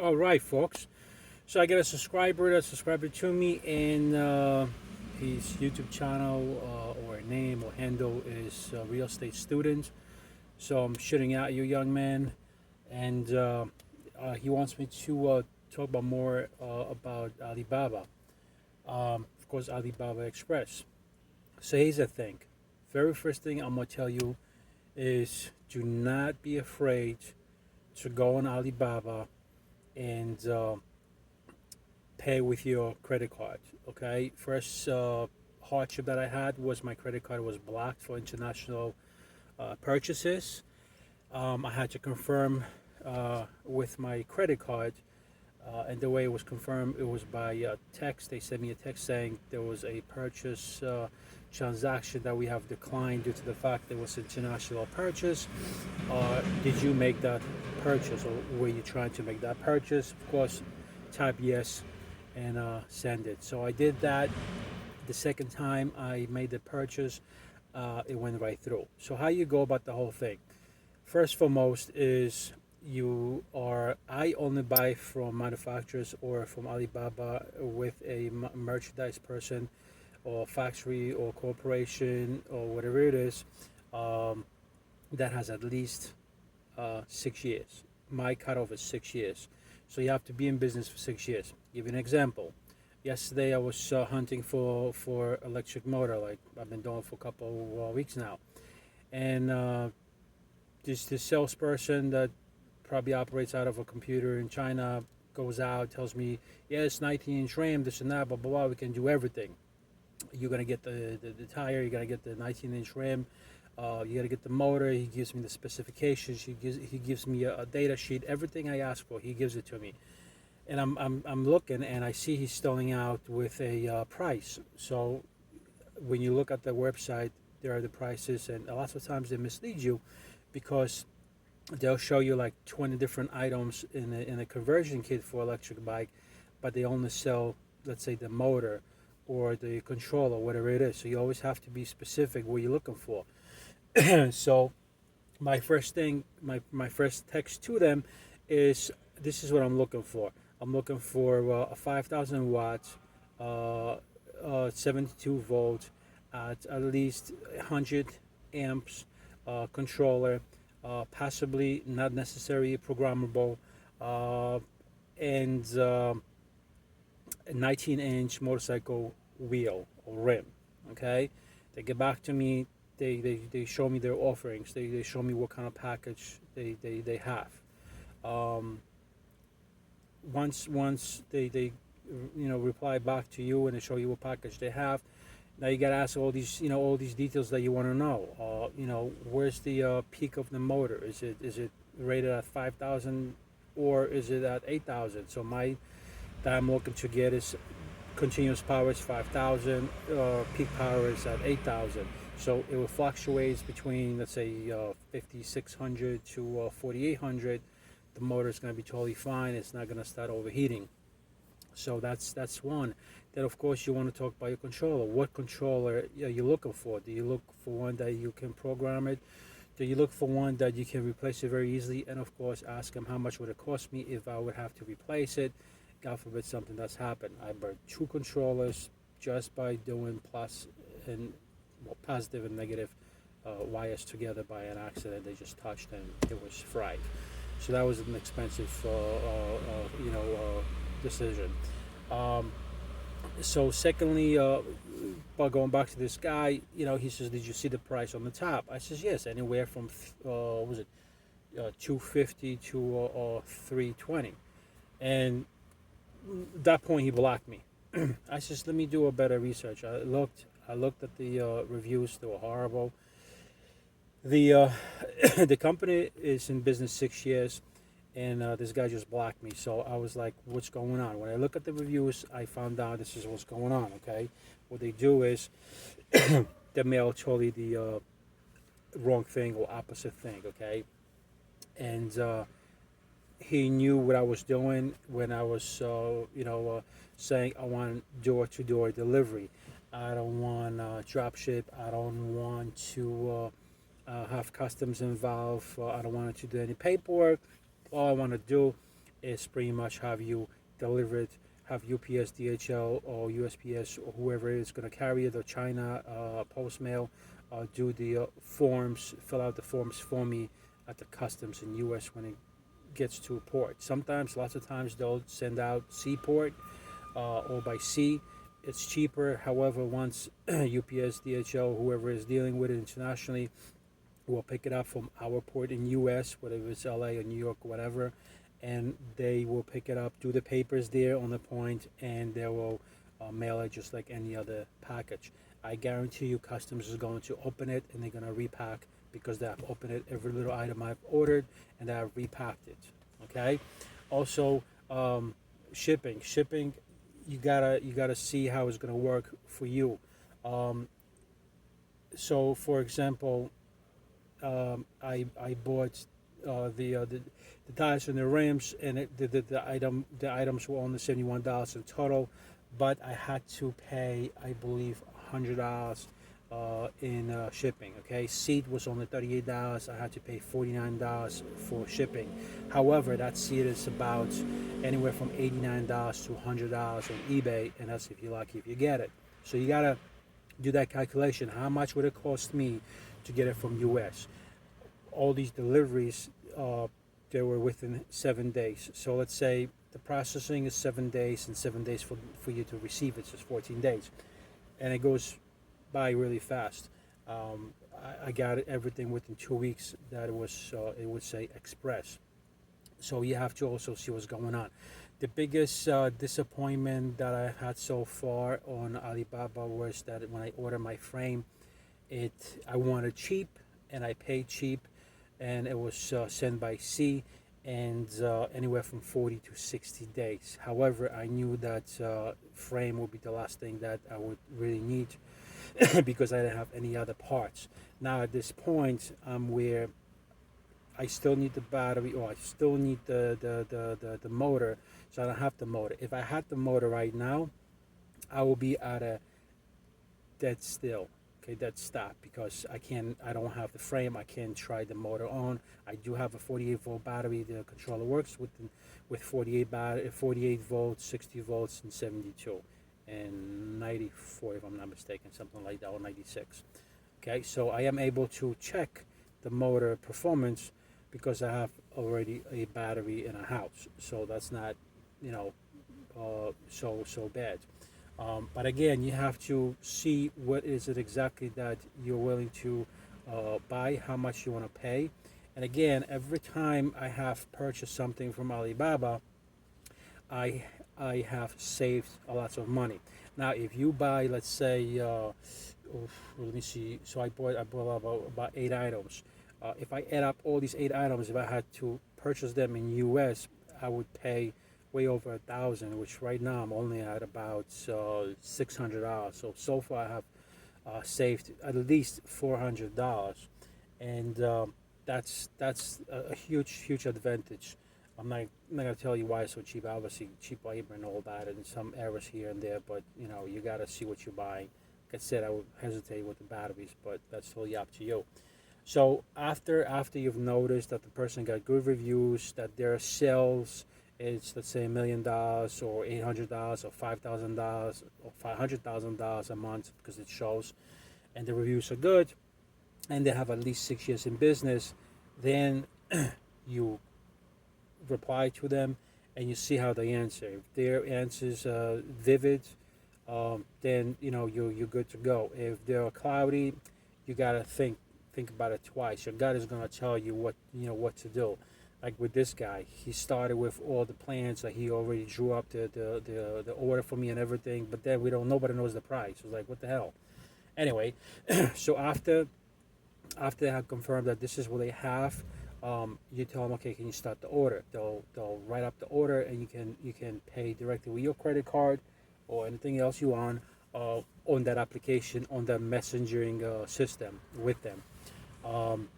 All right, folks. So I got a subscriber that subscribed to me, and his YouTube channel or name or handle is Real Estate Student. So I'm shooting at you, young man, and he wants me to talk about more about Alibaba. Of course, Alibaba Express. So here's the thing. Very first thing I'm gonna tell you is do not be afraid to go on Alibaba and pay with your credit card. Okay, first hardship that I had was my credit card was blocked for international purchases. I had to confirm with my credit card, and the way it was confirmed, it was by text. They sent me a text saying there was a purchase transaction that we have declined due to the fact there was international purchase. Did you make that purchase, or were you trying to make that purchase? Of course, type yes and send it. So I did that. The second time I made the purchase, it went right through. So how you go about the whole thing? First foremost is I only buy from manufacturers or from Alibaba with a merchandise person or factory or corporation or whatever it is, um, that has at least 6 years. My cutoff is 6 years. So you have to be in business for 6 years. Give you an example. Yesterday I was hunting for electric motor, like I've been doing for a couple weeks now, and this salesperson that probably operates out of a computer in China goes out, tells me, yes, 19-inch RAM, this and that, blah blah blah. We can do everything. You're gonna get the tire. You're gonna get the 19-inch RAM. You gotta get the motor. He gives me the specifications. He gives me a data sheet. Everything I ask for, he gives it to me. And I'm looking, and I see he's starting out with a price. So when you look at the website, there are the prices, and lots of times they mislead you because they'll show you like 20 different items in a conversion kit for electric bike, but they only sell, let's say, the motor or the controller, whatever it is. So you always have to be specific what you're looking for. So my first text to them is, this is what I'm looking for. I'm looking for a 5,000 watts, 72 volts, at least 100 amps controller, possibly not necessarily programmable, and a 19-inch motorcycle wheel or rim. Okay, they get back to me. They show me their offerings. They show me what kind of package they have. Um, once they reply back to you and they show you what package they have, now you gotta ask all these details that you want to know. Where's the peak of the motor? Is it rated at 5,000 or is it at 8,000? So my that I'm looking to get is continuous power is 5,000, peak power is at 8,000. So it will fluctuate between, let's say, 5,600 to 4,800. The motor is going to be totally fine. It's not going to start overheating. So that's one. Then of course you want to talk about your controller. What controller are you looking for? Do you look for one that you can program it? Do you look for one that you can replace it very easily? And of course ask them how much would it cost me if I would have to replace it. God forbid something does happen. I burned 2 controllers just by doing positive and negative wires together by an accident. They just touched and it was fried. So that was an expensive, decision. Um, so secondly, but going back to this guy, he says, "Did you see the price on the top?" I says, "Yes, anywhere from 250 to 320." And at that point, he blocked me. I says, "Let me do a better research." I looked at the reviews; they were horrible. The the company is in business 6 years, and this guy just blocked me. So I was like, "What's going on?" When I look at the reviews, I found out this is what's going on. Okay, what they do is they mail totally the wrong thing or opposite thing. Okay, and he knew what I was doing when I was, saying I want door-to-door delivery. I don't want drop ship. I don't want to have customs involved. I don't want to do any paperwork. All I want to do is pretty much have you deliver it, have UPS, DHL, or USPS, or whoever is going to carry it, or China post mail, do the forms, fill out the forms for me at the customs in U.S. when it gets to a port. Sometimes, lots of times, they'll send out seaport or by sea. It's cheaper. However, once UPS, DHL, whoever is dealing with it internationally, will pick it up from our port in U.S., whether it's LA or New York or whatever, and they will pick it up, do the papers there on the point, and they will mail it just like any other package. I guarantee you, customs is going to open it and they're going to repack because they have opened it every little item I've ordered and they have repacked it. Okay. Also, shipping, you gotta see how it's going to work for you. Um, so, for example, I bought the tires and the rims, and the items were only $71 in total, but I had to pay, I believe, $100 in shipping. Okay, seat was only $38. I had to pay $49 for shipping. However, that seat is about anywhere from $89 to $100 on eBay, and that's if you're lucky if you get it. So you gotta do that calculation. How much would it cost me to get it from US? All these deliveries, they were within 7 days. So let's say the processing is 7 days, and 7 days for you to receive it is 14 days. And it goes by really fast. I got everything within 2 weeks that it would say express. So you have to also see what's going on. The biggest disappointment that I had so far on Alibaba was that when I ordered my frame, I wanted cheap, and I paid cheap, and it was sent by sea, and anywhere from 40 to 60 days. However, I knew that frame would be the last thing that I would really need because I didn't have any other parts. Now at this point, I'm where I still need the battery, or I still need the motor, so I don't have the motor. If I had the motor right now, I will be at a dead still, okay, dead stop, because I don't have the frame. I can't try the motor on. I do have a 48-volt battery. The controller works with 48 volts, 60 volts, and 72, and 94 if I'm not mistaken, something like that, or 96. Okay, so I am able to check the motor performance because I have already a battery in a house. So that's not, so bad. But again, you have to see what is it exactly that you're willing to buy, how much you want to pay. And again, every time I have purchased something from Alibaba, I I have saved a lot of money. Now, if you buy, let's say, let me see. So I bought about 8 items. If I add up all these 8 items, if I had to purchase them in U.S., I would pay way over 1,000, which right now I'm only at about $600. So far I have saved at least $400, and that's a huge advantage. I'm not gonna tell you why it's so cheap. Obviously, cheap labor and all that, and some errors here and there. But you gotta see what you're buying. Like I said, I would hesitate with the batteries, but that's totally up to you. So after you've noticed that the person got good reviews, that their sales is, let's say, $1,000,000 or $800 or $5,000 or $500,000 a month, because it shows, and the reviews are good, and they have at least 6 years in business, then you reply to them and you see how they answer. If their answers vivid, then you're good to go. If they're cloudy, you gotta think about it twice. Your gut is gonna tell you what to do. Like with this guy, he started with all the plans that he already drew up the order for me and everything, but then nobody knows the price. It's like, what the hell? Anyway, so after they have confirmed that this is what they have, you tell them, okay, can you start the order? They'll write up the order, and you can pay directly with your credit card or anything else you want on that application, on that messaging system with them. Um,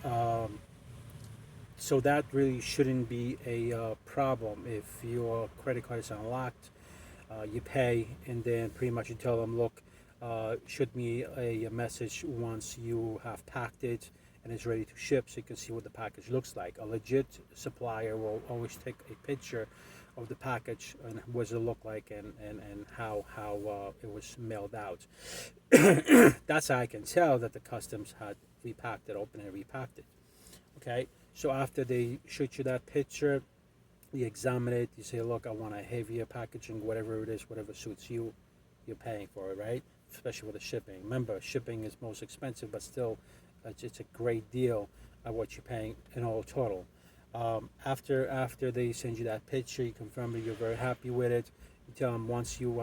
um, so that really shouldn't be a problem. If your credit card is unlocked, you pay, and then pretty much you tell them, look, shoot me a message once you have packed it, and it's ready to ship, so you can see what the package looks like. A legit supplier will always take a picture of the package and what does it look like, and how it was mailed out. That's how I can tell that the customs had repacked it, opened and repacked it. Okay, so after they shoot you that picture, you examine it, you say, look, I want a heavier packaging, whatever it is, whatever suits you, you're paying for it, right? Especially with the shipping. Remember, shipping is most expensive, but still, it's a great deal at what you're paying in all total. After they send you that picture, you confirm that you're very happy with it. You tell them once you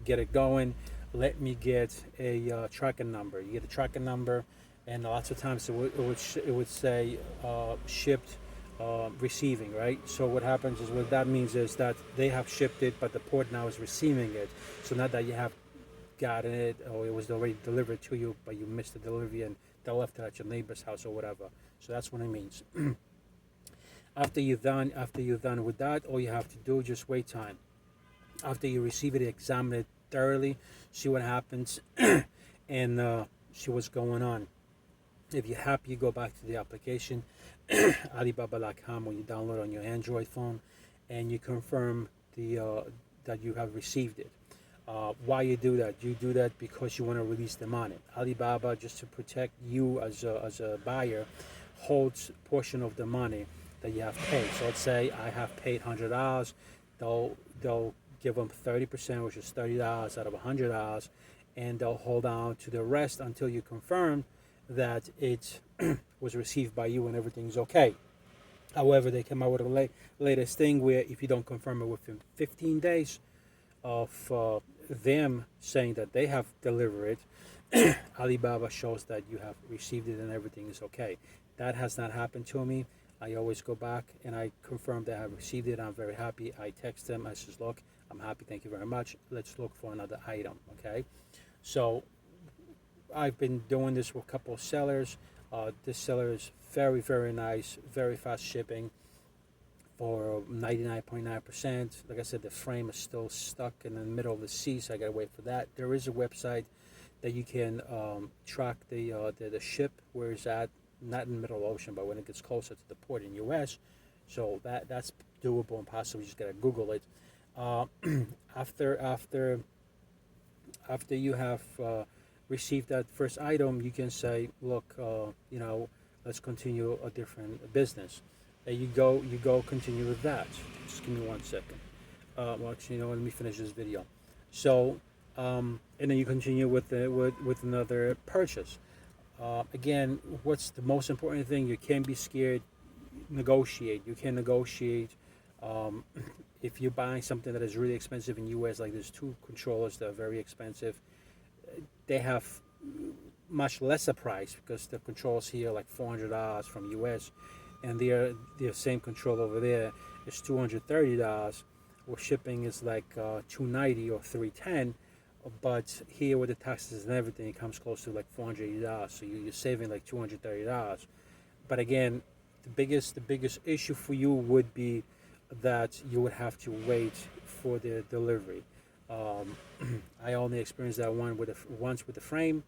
get it going, let me get a tracking number. You get a tracking number, and lots of times it would say shipped, receiving, right? So what happens is, what that means is that they have shipped it, but the port now is receiving it. So not that you have gotten it or it was already delivered to you, but you missed the delivery and they left it at your neighbor's house or whatever. So that's what it means. After you're done with that, all you have to do is just wait time. After you receive it, examine it thoroughly, see what happens, and see what's going on. If you're happy, you go back to the application, Alibaba.com, when you download on your Android phone, and you confirm that you have received it. Why you do that? You do that because you want to release the money. Alibaba, just to protect you as a buyer, holds a portion of the money that you have paid. So let's say I have paid $100. They'll give them 30%, which is $30 out of $100, and they'll hold on to the rest until you confirm that it was received by you and everything's okay. However, they came out with a latest thing where if you don't confirm it within 15 days of them saying that they have delivered it, Alibaba shows that you have received it and everything is okay. That has not happened to me. I always go back and I confirm that I have received it. I'm very happy. I text them. I says, look, I'm happy. Thank you very much. Let's look for another item. Okay. So I've been doing this with a couple of sellers. This seller is very, very nice, very fast shipping for 99.9%. Like I said, the frame is still stuck in the middle of the sea, so I gotta wait for that. There is a website that you can track the ship where it's at, not in the middle of the ocean, but when it gets closer to the port in U.S. So that's doable and possible. You just gotta Google it. After you have received that first item, you can say, look, let's continue a different business. And you go continue with that. Just give me 1 second. Well, actually, let me finish this video. So, and then you continue with another purchase. Again, what's the most important thing? You can't be scared. Negotiate. You can negotiate. If you're buying something that is really expensive in U.S., like there's 2 controllers that are very expensive, they have much lesser price because the controls here are like $400 from U.S. and their same control over there is $230. Where shipping is like $290 or $310, but here with the taxes and everything, it comes close to like $480. So you're saving like $230. But again, the biggest issue for you would be that you would have to wait for the delivery. I only experienced that once with the frame,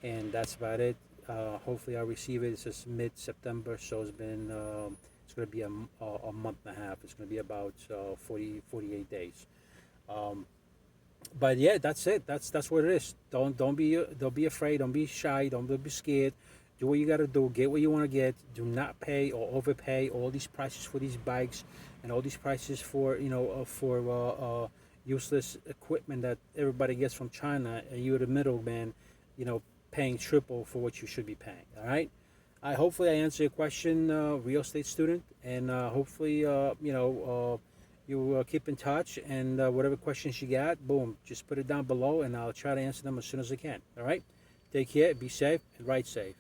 and that's about it. Hopefully I'll receive it. It says mid-September, so it's going to be a month and a half. It's going to be about 48 days. But yeah, that's it. That's what it is. Don't be afraid. Don't be shy. Don't be scared. Do what you got to do. Get what you want to get. Do not pay or overpay. All these prices for these bikes and all these prices for useless equipment that everybody gets from China, and you're the middleman, paying triple for what you should be paying. All right. Hopefully I answer your question, real estate student, and hopefully you keep in touch, and whatever questions you got, boom, just put it down below, and I'll try to answer them as soon as I can. All right. Take care. Be safe and ride safe.